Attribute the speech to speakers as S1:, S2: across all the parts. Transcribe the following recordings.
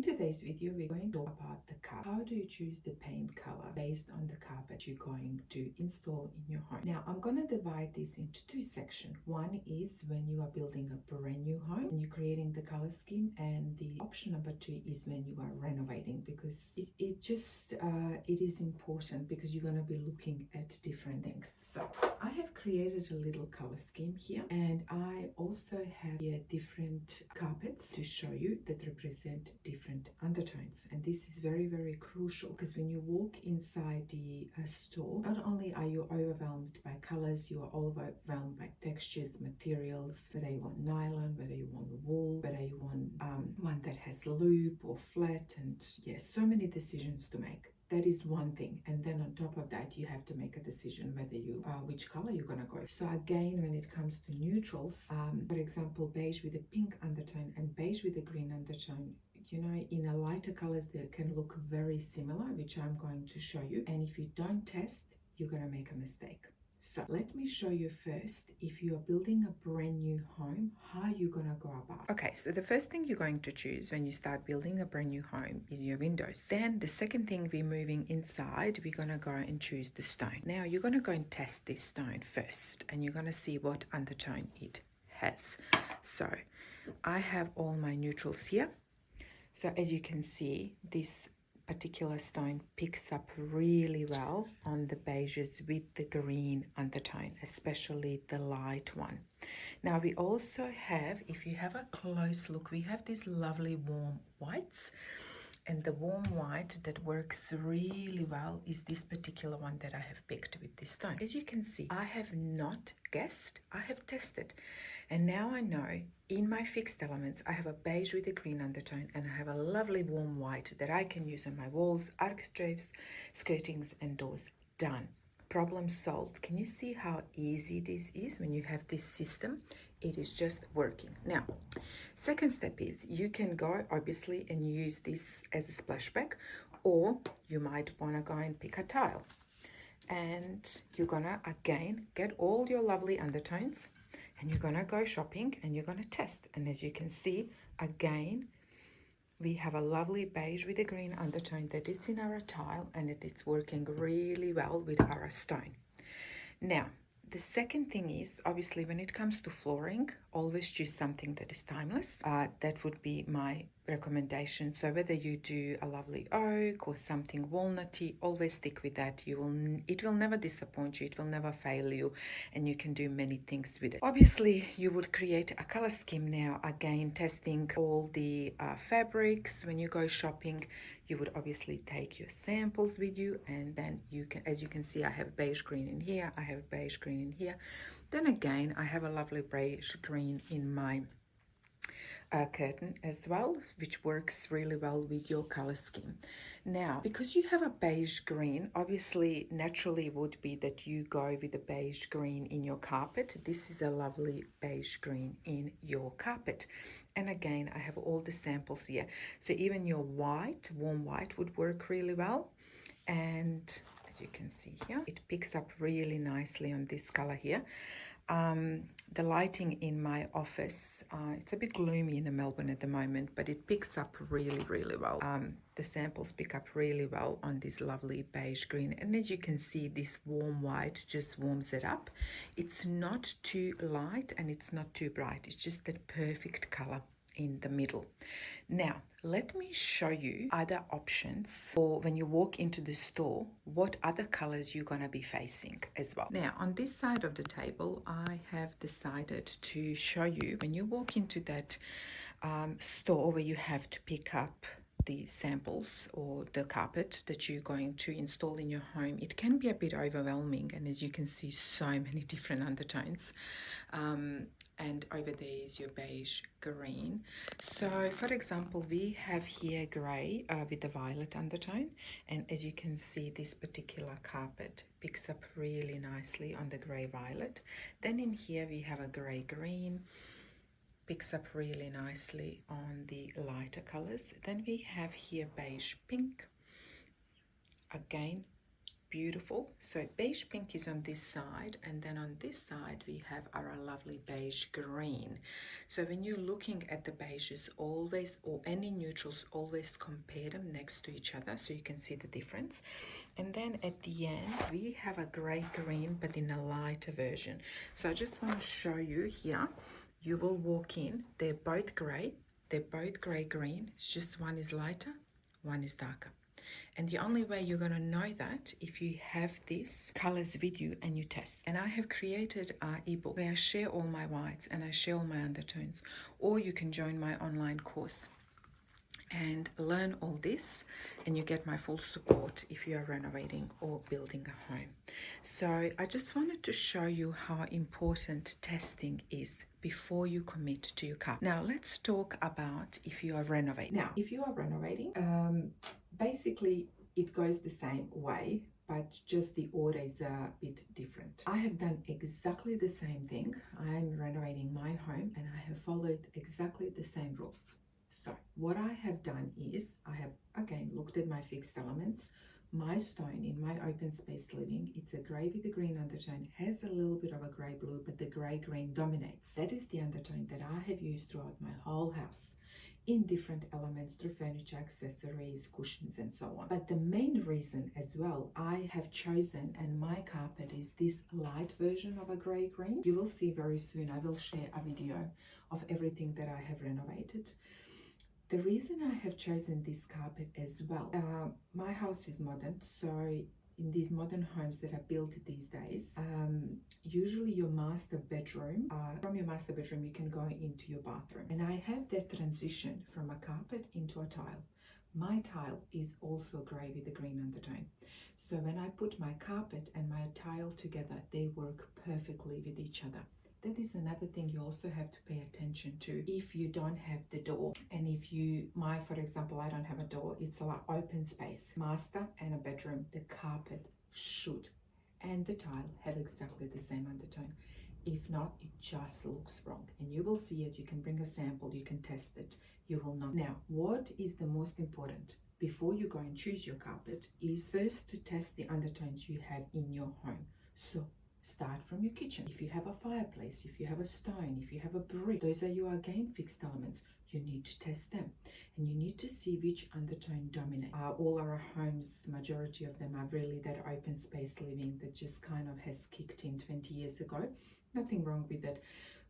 S1: In today's video, we're going to talk about the carpet. How do you choose the paint color based on the carpet you're going to install in your home? Now, I'm going to divide this into two sections. One is when you are building a brand new home and you're creating the color scheme, and the option number two is when you are renovating, because it is important because you're going to be looking at different things. So I have created a little color scheme here, and I also have here different carpets to show you that represent different undertones. And this is very, very crucial, because when you walk inside the store, not only are you overwhelmed by colors, you are overwhelmed by textures, materials, whether you want nylon, whether you want wool, whether you want one that has loop or flat, and yes, so many decisions to make. That is one thing. And then on top of that, you have to make a decision whether which color you're gonna go. So again, when it comes to neutrals, for example, beige with a pink undertone and beige with a green undertone, you know, in a lighter colors that can look very similar, which I'm going to show you. And if you don't test, you're gonna make a mistake. So let me show you first, if you are building a brand new home, how you're gonna go about it. Okay, so the first thing you're going to choose when you start building a brand new home is your windows. Then the second thing, we're moving inside, we're gonna go and choose the stone. Now you're gonna go and test this stone first, and you're gonna see what undertone it has. So I have all my neutrals here. So as you can see, this particular stone picks up really well on the beiges with the green undertone, especially the light one. Now we also have, if you have a close look, we have these lovely warm whites. And the warm white that works really well is this particular one that I have picked with this stone. As you can see, I have not guessed, I have tested. And now I know in my fixed elements, I have a beige with a green undertone, and I have a lovely warm white that I can use on my walls, architraves, skirtings, and doors. Done. Problem solved. Can you see how easy this is when you have this system? It is just working. Now, second step is you can go obviously and use this as a splashback, or you might want to go and pick a tile. And you're gonna again get all your lovely undertones, and you're gonna go shopping and you're gonna test. And as you can see, again, we have a lovely beige with a green undertone that it's in our tile, and it's working really well with our stone. Now, the second thing is, obviously, when it comes to flooring, always choose something that is timeless. That would be my recommendation. So whether you do a lovely oak or something walnutty, always stick with that. It will never disappoint you, it will never fail you, and you can do many things with it. Obviously, you would create a color scheme now, again testing all the fabrics. When you go shopping, you would obviously take your samples with you, and then you can, as you can see, I have beige green in here, I have beige green in here. Then again, I have a lovely beige green in my curtain as well, which works really well with your color scheme. Now, because you have a beige green, obviously naturally would be that you go with a beige green in your carpet. This is a lovely beige green in your carpet. And again, I have all the samples here. So even your white, warm white, would work really well. And as you can see here, it picks up really nicely on this color here. The lighting in my office, it's a bit gloomy in Melbourne at the moment, but it picks up really, really well. The samples pick up really well on this lovely beige green. And as you can see, this warm white just warms it up. It's not too light and it's not too bright. It's just that perfect color in the middle. Now, let me show you other options, or when you walk into the store, what other colors you're gonna be facing as well. Now, on this side of the table, I have decided to show you when you walk into that store where you have to pick up the samples or the carpet that you're going to install in your home. It can be a bit overwhelming, and as you can see, so many different undertones. And over there is your beige green. So for example, we have here gray with the violet undertone, and as you can see, this particular carpet picks up really nicely on the gray violet. Then in here we have a gray green, picks up really nicely on the lighter colors. Then we have here beige pink, again beautiful. So beige pink is on this side, and then on this side we have our lovely beige green. So when you're looking at the beiges, always, or any neutrals, always compare them next to each other so you can see the difference. And then at the end we have a gray green, but in a lighter version. So I just want to show you here. You will walk in, they're both gray, green. It's just one is lighter, one is darker. And the only way you're going to know that if you have this colors with you and you test. And I have created an ebook where I share all my whites and I share all my undertones. Or you can join my online course and learn all this, and you get my full support if you are renovating or building a home. So I just wanted to show you how important testing is before you commit to your carpet. Now let's talk about if you are renovating. Now if you are renovating, basically it goes the same way, but just the order is a bit different. I have done exactly the same thing. I am renovating my home and I have followed exactly the same rules. So what I have done is I have again looked at my fixed elements. My stone in my open space living, it's a grey with a green undertone, has a little bit of a grey blue, but the grey green dominates. That is the undertone that I have used throughout my whole house in different elements through furniture, accessories, cushions and so on. But the main reason as well I have chosen, and my carpet is this light version of a grey green. You will see very soon, I will share a video of everything that I have renovated. The reason I have chosen this carpet as well, my house is modern, so in these modern homes that are built these days, usually your master bedroom, from your master bedroom you can go into your bathroom. And I have that transition from a carpet into a tile. My tile is also grey with a green undertone. So when I put my carpet and my tile together, they work perfectly with each other. That is another thing you also have to pay attention to if you don't have the door. And if you, for example, I don't have a door, it's a lot open space. Master and a bedroom, the carpet should and the tile have exactly the same undertone. If not, it just looks wrong. And you will see it, you can bring a sample, you can test it, you will know. Now, what is the most important before you go and choose your carpet is first to test the undertones you have in your home. So start from your kitchen. If you have a fireplace, if you have a stone, if you have a brick, those are your again fixed elements. You need to test them and you need to see which undertone dominates. All our homes, majority of them are really that open space living that just kind of has kicked in 20 years ago. Nothing wrong with it,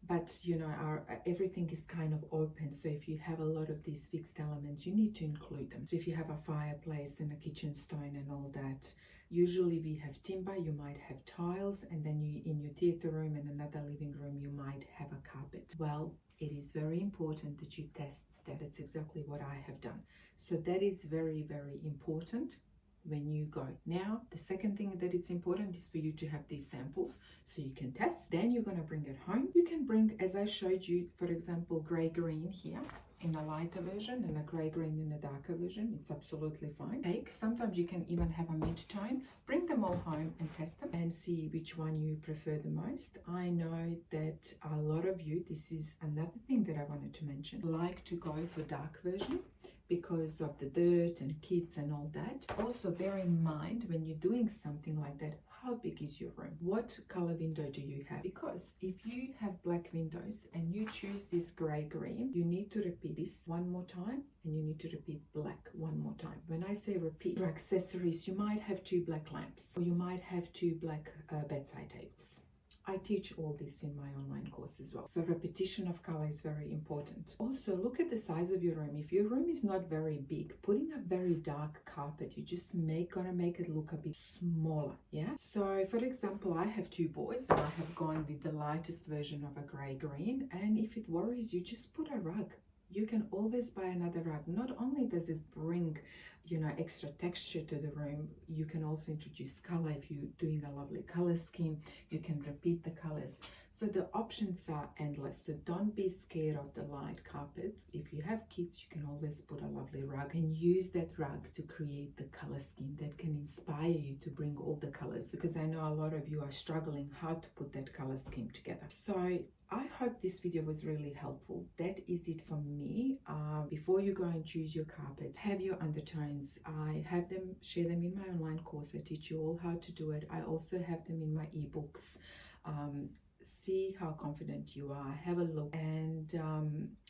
S1: but you know, everything is kind of open. So if you have a lot of these fixed elements, you need to include them. So if you have a fireplace and a kitchen stone and all that, usually we have timber, you might have tiles, and then you in your theater room and another living room you might have a carpet. Well, it is very important that you test that. That's exactly what I have done. So that is very, very important when you go. Now, the second thing that it's important is for you to have these samples so you can test. Then you're going to bring it home. You can bring, as I showed you, for example, grey green here in a lighter version and a grey green in a darker version. It's absolutely fine. Sometimes you can even have a mid-tone. Bring them all home and test them and see which one you prefer the most. I know that a lot of you, this is another thing that I wanted to mention, like to go for dark version because of the dirt and kids and all that. Also bear in mind when you're doing something like that, how big is your room? What color window do you have? Because if you have black windows and you choose this gray green, you need to repeat this one more time and you need to repeat black one more time. When I say repeat, for accessories, you might have 2 black lamps or you might have 2 black bedside tables. I teach all this in my online course as well. So repetition of color is very important. Also, look at the size of your room. If your room is not very big, putting a very dark carpet, you just gonna make it look a bit smaller. Yeah. So for example, I have 2 boys and I have gone with the lightest version of a gray green. And if it worries you, just put a rug. You can always buy another rug. Not only does it bring, you know, extra texture to the room, you can also introduce color. If you're doing a lovely color scheme, you can repeat the colors. So the options are endless. So don't be scared of the light carpets. If you have kids, you can always put a lovely rug and use that rug to create the color scheme that can inspire you to bring all the colors, because I know a lot of you are struggling how to put that color scheme together. So I hope this video was really helpful. That is it from me. Before you go and choose your carpet, have your undertones paints. I have them, share them in my online course. I teach you all how to do it. I also have them in my ebooks. See how confident you are, have a look, and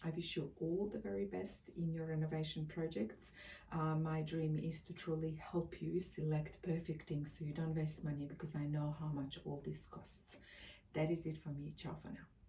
S1: I wish you all the very best in your renovation projects. My dream is to truly help you select perfect things so you don't waste money, because I know how much all this costs. That is it for me. Ciao for now.